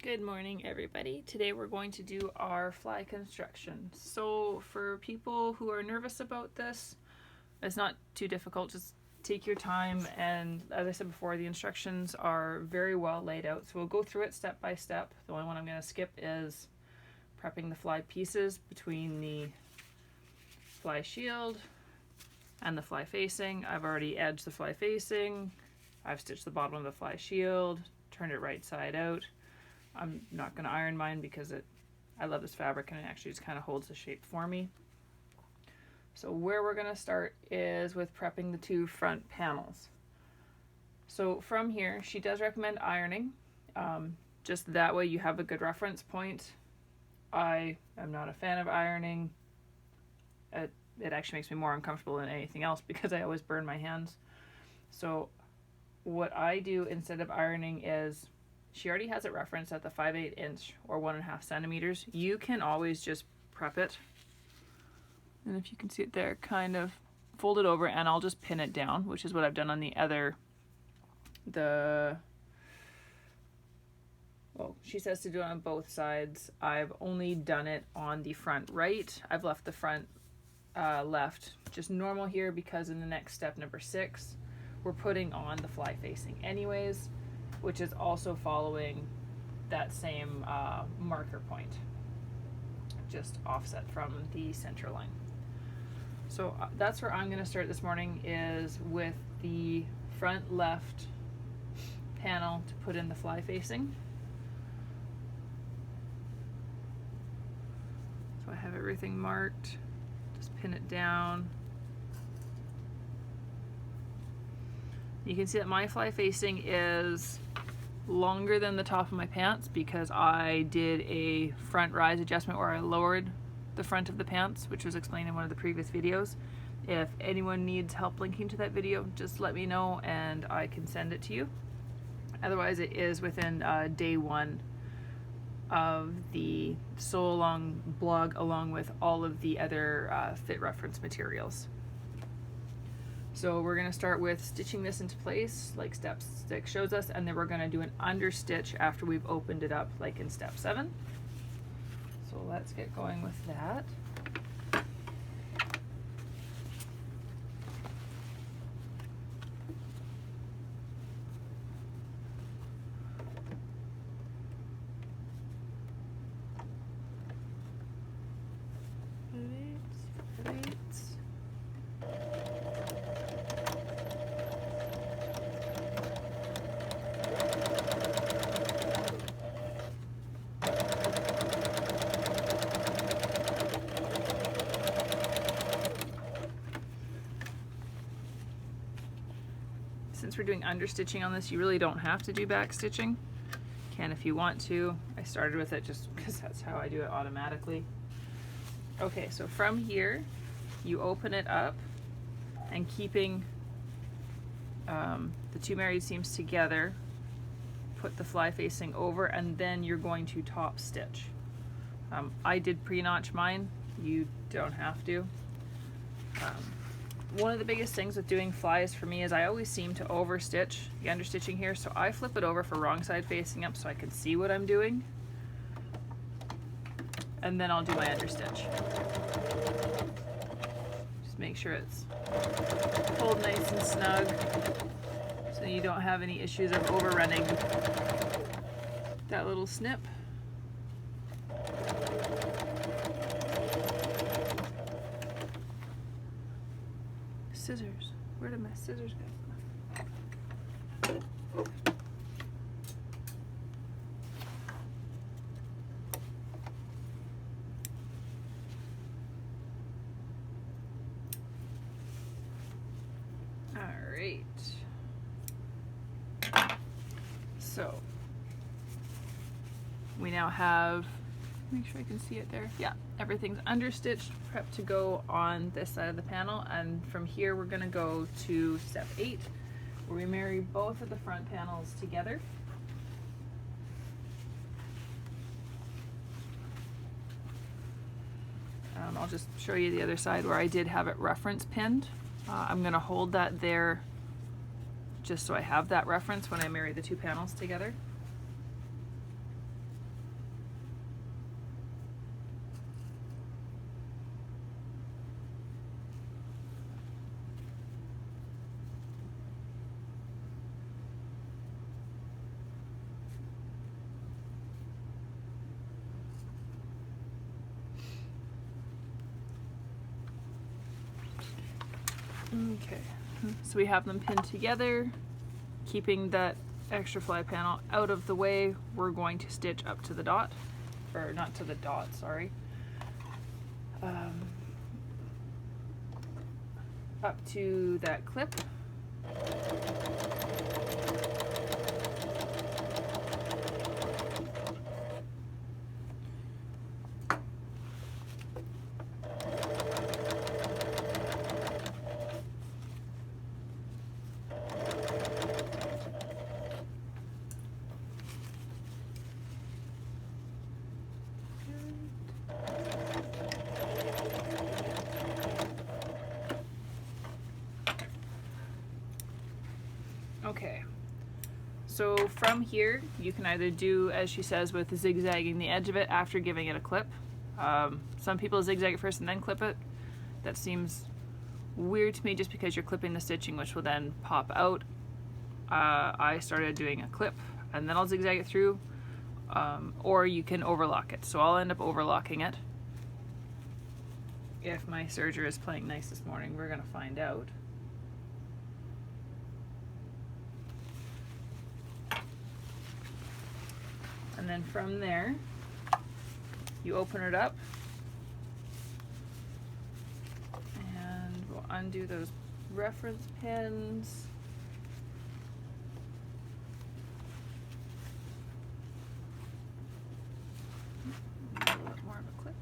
Good morning, everybody. Today we're going to do our fly construction. So for people who are nervous about this, it's not too difficult. Just take your time, and as I said before, the instructions are very well laid out. So we'll go through it step by step. The only one I'm going to skip is prepping the fly pieces between the fly shield and the fly facing. I've already edged the fly facing. I've stitched the bottom of the fly shield, turned it right side out. I'm not going to iron mine because I love this fabric and it actually just kind of holds the shape for me. So where we're going to start is with prepping the two front panels. So from here, she does recommend ironing. Just that way you have a good reference point. I am not a fan of ironing. It actually makes me more uncomfortable than anything else because I always burn my hands. So what I do instead of ironing is, she already has it referenced at the 5/8 inch or 1.5 centimeters. You can always just prep it. And if you can see it there, kind of fold it over and I'll just pin it down, which is what I've done on the other, well, she says to do it on both sides. I've only done it on the front right. I've left the front left just normal here because in the next step, number 6, we're putting on the fly facing anyways, which is also following that same marker point, just offset from the center line. So that's where I'm going to start this morning, is with the front left panel to put in the fly facing. So I have everything marked, just pin it down. You can see that my fly facing is longer than the top of my pants because I did a front rise adjustment where I lowered the front of the pants, which was explained in one of the previous videos. If anyone needs help linking to that video, just let me know and I can send it to you. Otherwise, it is within day 1 of the Sew Along blog, along with all of the other fit reference materials. So we're going to start with stitching this into place like step 6 shows us, and then we're going to do an understitch after we've opened it up like in step 7. So let's get going with that. Since we're doing understitching on this, you really don't have to do back stitching. You can if you want to. I started with it just because that's how I do it automatically. Okay, so from here, you open it up and keeping the 2 married seams together, put the fly facing over, and then you're going to top stitch. I did pre-notch mine. You don't have to. One of the biggest things with doing flies for me is I always seem to overstitch the understitching here, so I flip it over for wrong side facing up so I can see what I'm doing, and then I'll do my understitch. Just make sure it's pulled nice and snug so you don't have any issues of overrunning that little snip. Scissors. Where did my scissors go? All right. So we now have, make sure I can see it there. Yeah, everything's understitched, prepped to go on this side of the panel, and from here we're going to go to step 8, where we marry both of the front panels together. I'll just show you the other side where I did have it reference pinned. I'm going to hold that there just so I have that reference when I marry the 2 panels together. Okay, so we have them pinned together, keeping that extra fly panel out of the way. We're going to stitch up to the dot, or not to the dot, sorry. Up to that clip. Okay, so from here you can either do, as she says, with zigzagging the edge of it after giving it a clip. Some people zigzag it first and then clip it. That seems weird to me just because you're clipping the stitching, which will then pop out. I started doing a clip and then I'll zigzag it through, or you can overlock it. So I'll end up overlocking it. If my serger is playing nice this morning, we're gonna find out. And then from there, you open it up and we'll undo those reference pins. A little bit more of a clip.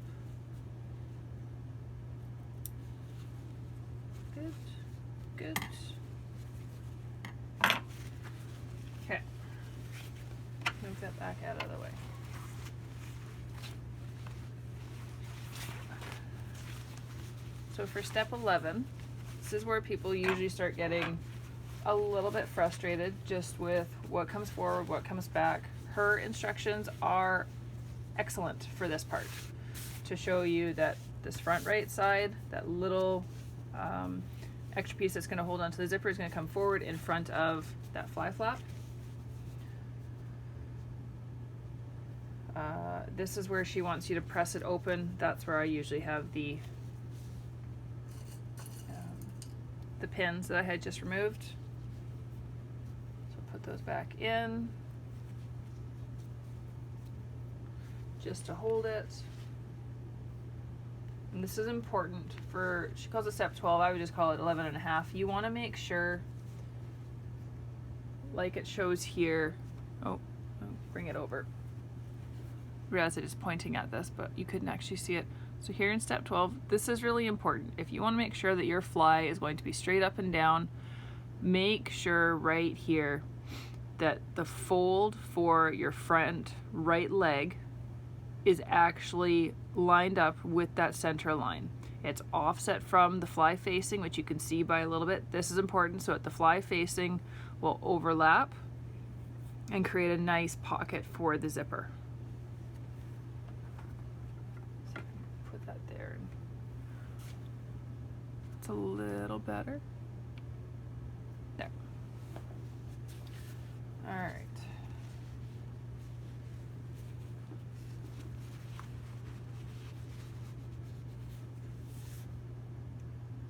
Good, good. Okay. Move that back out of the way. So for step 11, this is where people usually start getting a little bit frustrated just with what comes forward, what comes back. Her instructions are excellent for this part, to show you that this front right side, that little extra piece that's going to hold onto the zipper is going to come forward in front of that fly flap. This is where she wants you to press it open. That's where I usually have the pins that I had just removed. So put those back in just to hold it. And this is important for, she calls it step 12, I would just call it 11 and a half. You want to make sure, like it shows here, bring it over. I realize it is pointing at this, but you couldn't actually see it. So here in step 12, this is really important. If you want to make sure that your fly is going to be straight up and down, make sure right here that the fold for your front right leg is actually lined up with that center line. It's offset from the fly facing, which you can see by a little bit. This is important so that the fly facing will overlap and create a nice pocket for the zipper. A little better. There. All right.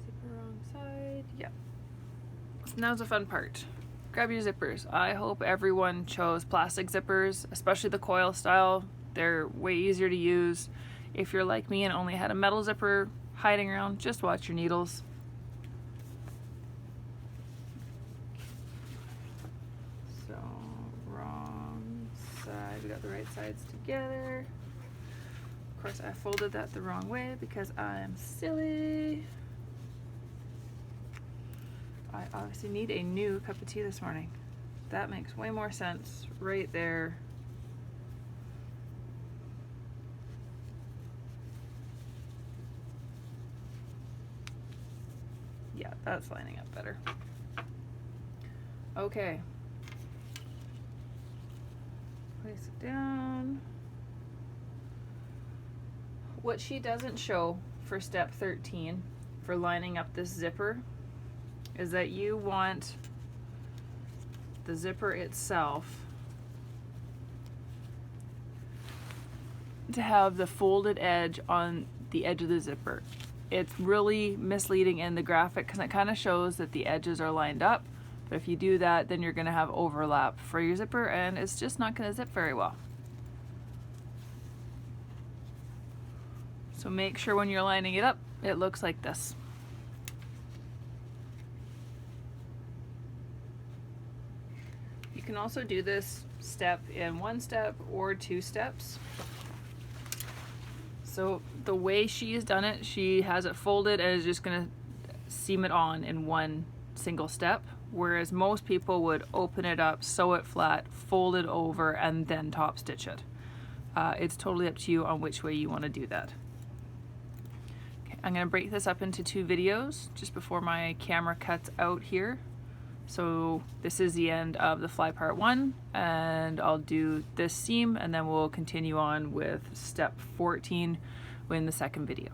Zipper wrong side. Yep. So now's the fun part. Grab your zippers. I hope everyone chose plastic zippers, especially the coil style. They're way easier to use. If you're like me and only had a metal zipper hiding around, just watch your needles. We got the right sides together. Of course, I folded that the wrong way because I'm silly. I obviously need a new cup of tea this morning. That makes way more sense right there. Yeah, that's lining up better. Okay. Place it down. What she doesn't show for step 13 for lining up this zipper is that you want the zipper itself to have the folded edge on the edge of the zipper. It's really misleading in the graphic because it kind of shows that the edges are lined up, but if you do that, then you're going to have overlap for your zipper and it's just not going to zip very well. So make sure when you're lining it up, it looks like this. You can also do this step in 1 step or 2 steps. So the way she's done it, she has it folded and is just going to seam it on in 1 single step, whereas most people would open it up, sew it flat, fold it over, and then top stitch it. It's totally up to you on which way you want to do that. Okay, I'm going to break this up into 2 videos just before my camera cuts out here. So this is the end of the fly part 1, and I'll do this seam and then we'll continue on with step 14 in the second video.